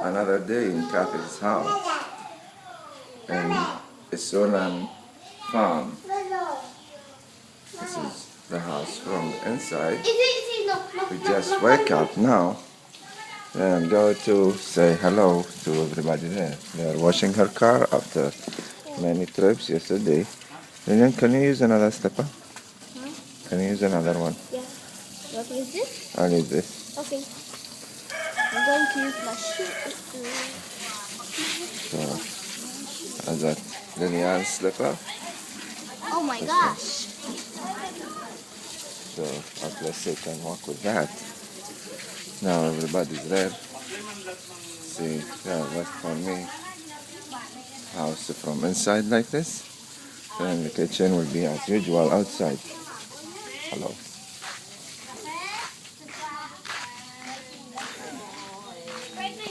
Another day in Kathy's house in Isulan farm. This is the house from inside. We just wake up now and go to say hello to everybody there. They are washing her car after many trips yesterday. And then can you use another slipper? Huh? Can you use another one? Yeah. What is this? I'll use this. Okay. I'm going to use my shoe. So, as a Lilian slipper. Oh my gosh. So at least they can walk with that. Now everybody's there. See, yeah, that's for me. House from inside like this. Then the kitchen will be as usual outside. Hello.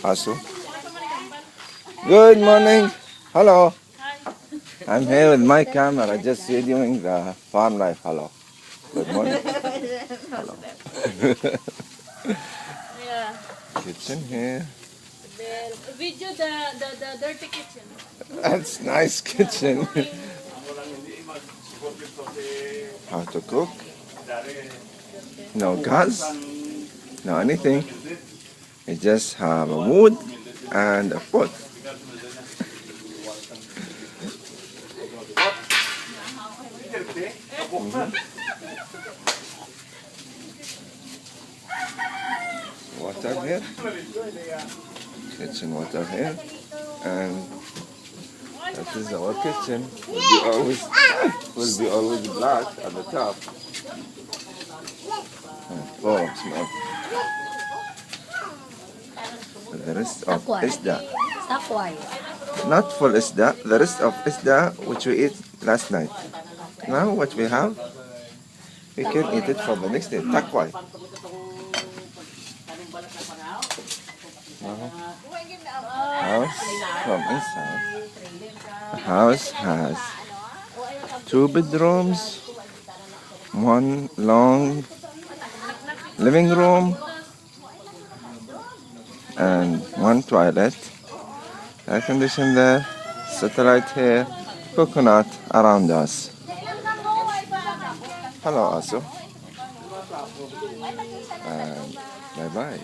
Asu. Good morning. Hello. I'm here with my camera, just videoing the farm life. Hello. Good morning. Hello. Yeah. Kitchen here. The video the dirty kitchen. That's nice kitchen. How to cook? No gas, no anything. You just have a wood and a pot. Water here. Kitchen water here. And that is our kitchen. Will be always black at the top. Full of smoke. The rest of isda. Not full isda. The rest of isda which we ate last night. Now what we have, we can eat it for the next day. Takway. House from inside. The house has 2 bedrooms, 1 long living room, and 1 toilet. Air condition there, satellite here, coconut around us. Hello, Asu. And bye bye.